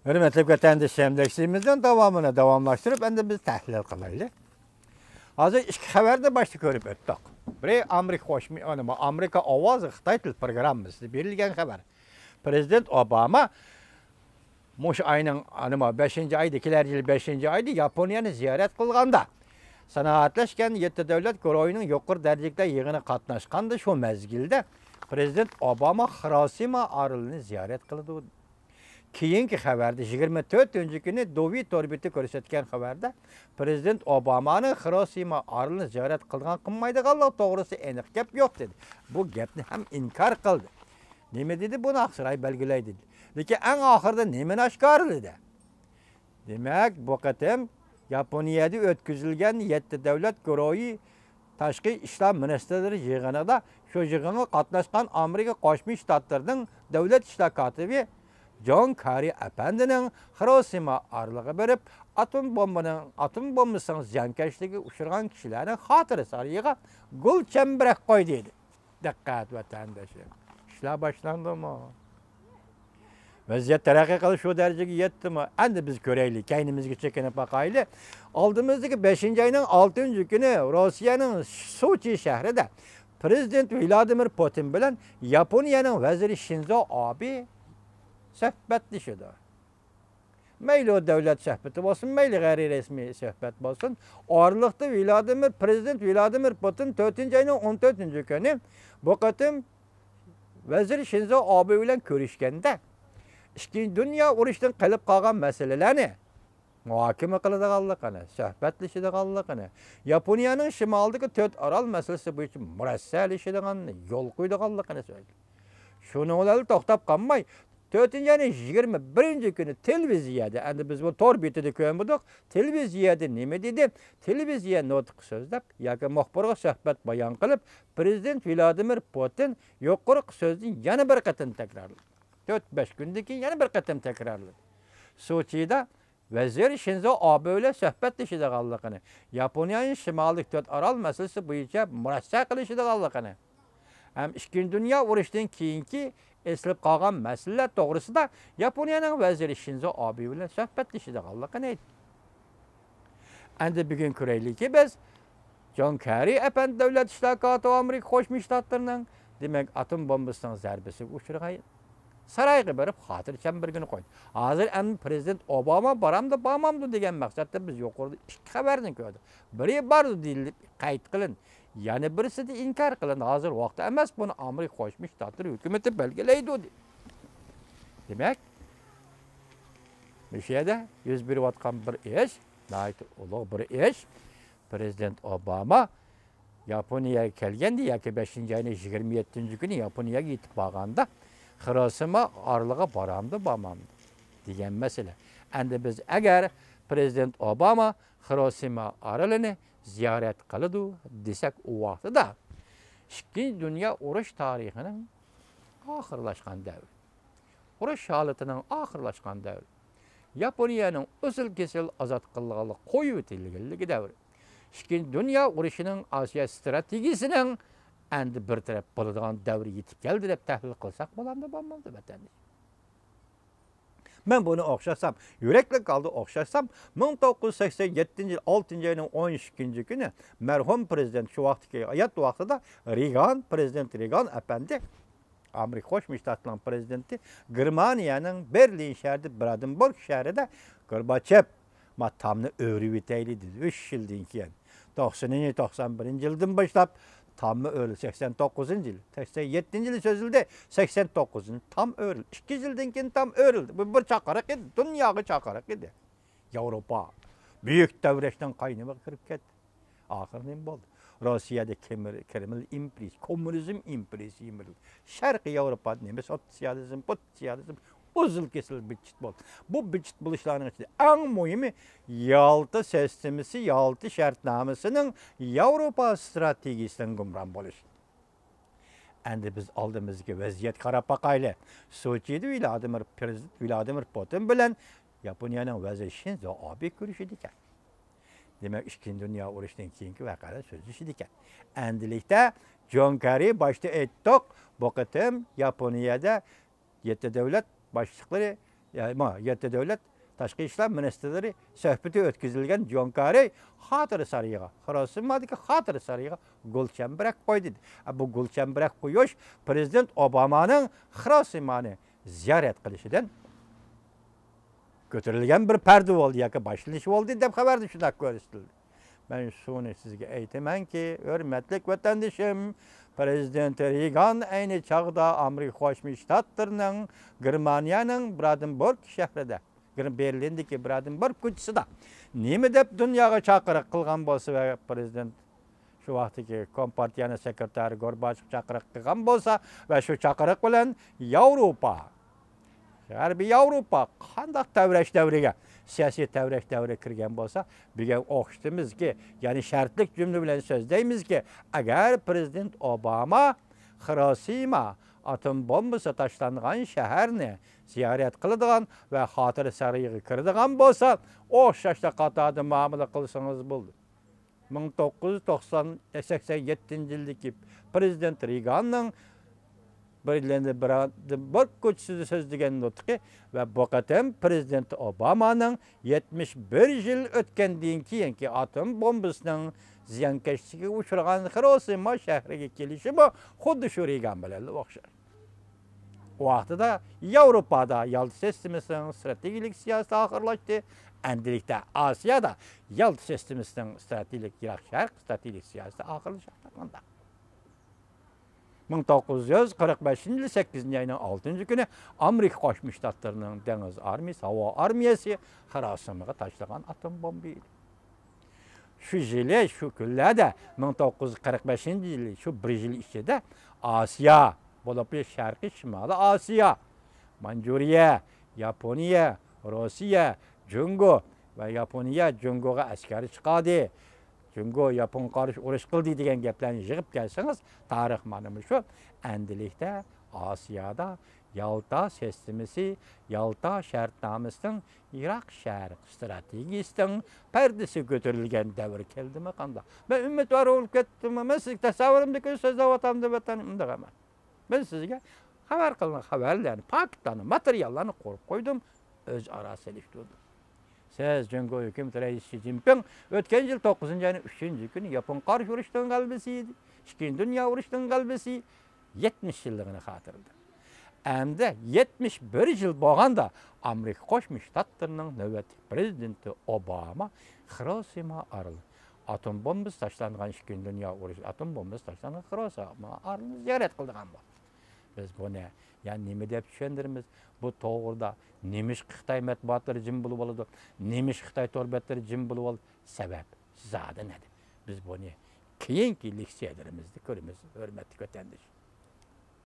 Hürmetli vatandaşlarımızın devamını devamlaştırıp endi biz tahlil kılaylı. Hazır iki haberde başta görüp öttük. Biri Amerika Ovazı Xitay Til programımızda verilgen haber. Prezident Obama muş ayının 5. ayda, 5. ayda Yaponiyanı ziyaret kılganda. Sanaatleşken yetti devlet guruhunun yuqur derecede yığını katnaşkandı şu mezgilde. Prezident Obama Hiroshima arılını ziyaret kıldı. Keyinki haberde 24 önceki Dovi Torbiti ko'rsatgan xabarda Prezident Obama'nın Hiroshima arılını ziyaret kılgan qılmaydiganligi to'g'risi aniq gap yo'q dedi. Bu gapni ham inkar qildi. Nima dedi? Buni Aqsaray belgilaydi dedi. Lekin eng oxirida nimani oshkorladi? Demak, bu qatam Yaponiyada o'tkazilgan 7 davlat guruhi tashqi ishlar ministrlari yig'inida shu yig'inga qatnashgan Amerika Qo'shma Shtatlarining davlat ishlar kotibi John Kerry efendinin Hiroshima arlığı verip atom bombasının ziyankashligiga uchragan kishilarning xotirasiga gul chambarak qo'ydi dedi. Diqqat vatandoshlar. İşler başlandımı? Vaziyet terakki qilish şu dereceye yetdimi? Endi biz göreylik, kendimizga chekinib bakaylı. Aldığımızdaki 5. ayının 6. günü Rusya'nın Sochi şehrida Prezident Vladimir Putin bilan Yaponiyanın vaziri Shinzo Abe söhbetleşdi. Meyli o devlet söhbeti olsun, meyli gayri resmi söhbet olsun. Ağırlıkta Prezident Vladimir Putin 4. ayının 14. günü bu qatim Vazir Shinzo Abe bilan ko'rishganda Ikkinchi Dünya urushdan qilib qolgan masalalarni muhokama qiladiganligini, suhbatlashadiganligini, Yaponiyaning shimolidagi 4 orol masalasi bo'yicha murassallashadiganini, yo'l qo'yadiganligini so'zladi. Shuni ular to'xtab qolmay 4-ayning 21 kuni televiziyada, endi biz bu tor betida ko'rdik, televiziyada nima dedi? Televiziya nutq so'zlab yoki muxbirga suhbat bayon qilib, Prezident Vladimir Putin yuqori so'zni yana bir qatim takrorladi. 4-5 kundan keyin yana bir qatim takrorladi. Sochida vazir Shinzo Abe bilan suhbatlashadiganligini, Yaponiyaning shimoliy 4 orol masalasi bo'yicha murassa qilishadiganligini, ham Ikkinchi Dünya urushidan keyingi eslib qolgan masalalar to'g'risida Yaponiyaning vaziri Shinzo Abe bilan suhbatlashadiganligini aytdi. Endi bugun ko'raylikki biz John Kerry efendi davlat ishlar kotibi Amerika Qo'shma Shtatlarining demak atom bombasining zarbasiga uchragan sarayga berib xotirjam bir kuni qo'ydi. Hozir endi Prezident Obama boramdi, bormamdi degan maqsadda biz yuqorida ikki xabarni ko'rdik. Biri bor deyilib qayd qilin, yana birisida inkor qilindi. Hozir vaqti emas, buni Amerika Qo'shma Shtatlari hukumatı belgilaydi dedi. Demak, bu yerda yuz berayotgan bir ish, ulug' bir ish. Prezident Obama Yaponiyaga kelganda yoki 5. ayning 27 kuni Yaponiyaga yetib borganda Hiroshima arlığa boramdi, bormamdi degan masala. Endi biz agar Prezident Obama Hiroshima aralini ziyorat qiladi desak, u vaqtida Ikkinchi Dünya urush tarixining oxirlashgan davri. Urush holatining oxirlashgan davri. Yaponiyaning usul-kesil ozod qilinganligi qo'yib o'tilganligi davri. Ikkinchi Dünya urushining Osiyo strategiyasining endi bir taraf bo'ladigan davri yetib keldi deb tahlil qilsak bo'lamdi, bo'lmadi vatandosh. Men buni o'xshasam, yurakli qaldi o'xshasam, 1987 yil 6 ayning 12 kuni marhum prezident shu vaqtdagi hayot vaqtida Prezident Reagan efendi Amerika Qo'shma Shtatlarining prezidenti Germaniyaning Berlin shahrida Brandenburg shahrida Gorbachev matamni o'rib etayli dedi 3 yildan keyin. 91 yildan boshlab tamı öyle 89. yıl, 87. yıl sözüldü, 89. tam öyle. 2 yıldan keyin tam öyle. Bu bir çakarak idi, dünyayı çakarak idi. Avrupa büyük devreşten kaynamak kirip ketdi. Ahir nima bo'ldi? Rossiyada Kreml impresi, komünizm impresi yimirildi. Sharqiy Avropada nima sotsializm, uzul kesil biçit bo'ldi. Bu biçit buluşlarının içinde en mühimi Yalta sistemisi, Yalta şartnaməsinin Avropa stratejisinden gumran buluş. Endi biz aldığımızki vaziyet qarab bakaylı. Sochi'da Prezident Vladimir Putin bilan Yaponiyaning vaziri Shinzo Abe ko'rishdi. Demek Ikkinchi Dünya urushidan keyingi voqealar so'zlashdi ekan. Endilikda John Kerry boshda aytdik, bu qatim Yaponiyada 7 davlat başlıkları yetti devlet Tashqi ishlar ministrlari suhbati o'tkazilgan Jon Kerry xotira sariga, Hirosimdagi xotira sariga gulchambarak qo'ydi. Bu gulchambarak qo'yish prezident Obamaning Hirosimani ziyorat qilishidan ko'tarilgan bir parda bo'ldi yoki boshlanish bo'ldi deb xabarda shunday ko'rsatildi. Men shuni sizga aytamanki, hurmatli vatandoshim, Prezident Reagan ayni chog'da Amerika Qo'shma Shtatlarining Germaniyaning Brandenburg shahrida, Berlindagi Brandenburg ko'chasida nima deb dunyoga chaqiriq qilgan bo'lsa va prezident shu vaqtdagi Kompartiyaning sekretari Gorbachev chaqiriq qilgan bo'lsa va shu chaqiriq bilan Yevropa, G'arbiy Yevropa qanday tavrash davriga, siyosiy tavrash davriga kirgan bo'lsa, bugun o'qishimizki, ya'ni shartlik jumla bilan so'zlaymizki, agar prezident Obama Hirosima atom bombasi tashlangan shaharni ziyorat qiladigan va xotira sariga kiradigan bo'lsa, o'xshashda qatorda muomala qilsangiz bo'ldi. 1987-yildagi prezident Reaganning Brandenburg ko'chasida so'zlagan nutqi va bu qatam prezident Obamaning 71 yil o'tgandan keyingi atom bombasining ziyonkashligiga uchragan Hirosima shahriga kelishi bu xuddi shu Reagan bilan o'xshar. O vaqtida Yevropada Yalta sistemasining strategik siyosati oxirlashdi. Endilikda Osiyada Yalta sistemasining strategik Yirik Sharq strategik siyosati oxirlashmoqda. 1945-yil 8-oyning 6-kuni Amerika Qo'shma Shtatlarining dengiz armiyasi, havo armiyasi Hirosimaga tashlagan atom bomba edi. Shu yili, shu kunlarda 1945-yil, shu bir yil ichida Osiyo, bo'lib Sharqiy Shimoliy Osiyo, Manjuriya, Yaponiya, Rossiya, Jungo va Yaponiya Jungoga askari chiqadi. Jungo Yapon qarshi urush qildi degan gaplarni yig'ib kelsangiz, tarix mana shu. Endilikda Osiyoda Yalta sistemasi, Yalta shartnomasining Yirik Sharq strategiyasining pardasi ko'tarilgan davr keldimi qanday? Men umidvor bo'lib ketdim, men sizga tasavvurimdagi so'zlayapman unda emas. Men sizga xabar qilgan xabarlarni, faktlarni, materiallarni qo'yib qo'ydim, o'zaro selishtirdim. Siz Jungo hukumat raisi Xi Jinping o'tgan yil 9-oyning 3-kuni Yapon qarshi urushdan g'alabasi edi. Ikkinchi dunyo urushidan g'alabasi 70 yilligini xotirladi. Endi 71 yil bo'lganda Amerika Qo'shma Shtatlarining navbatdagi prezidenti Obama Hirosima oroli atom bombasi tashlangan ikkinchi dunyo urushi atom bombasi tashlangan Hirosima orolini ziyorat qilgan bo'ldi. Biz buni nima deb tushundiramiz? Bu to'g'rida nemish Xitoy matbuotlari jim bo'lib oladi, nemish Xitoy torbetlari jim bo'lib oladi. Sabab zada nima? Biz buni keyingi leksiyalarimizda ko'ramiz, hurmatli vatandoshlar.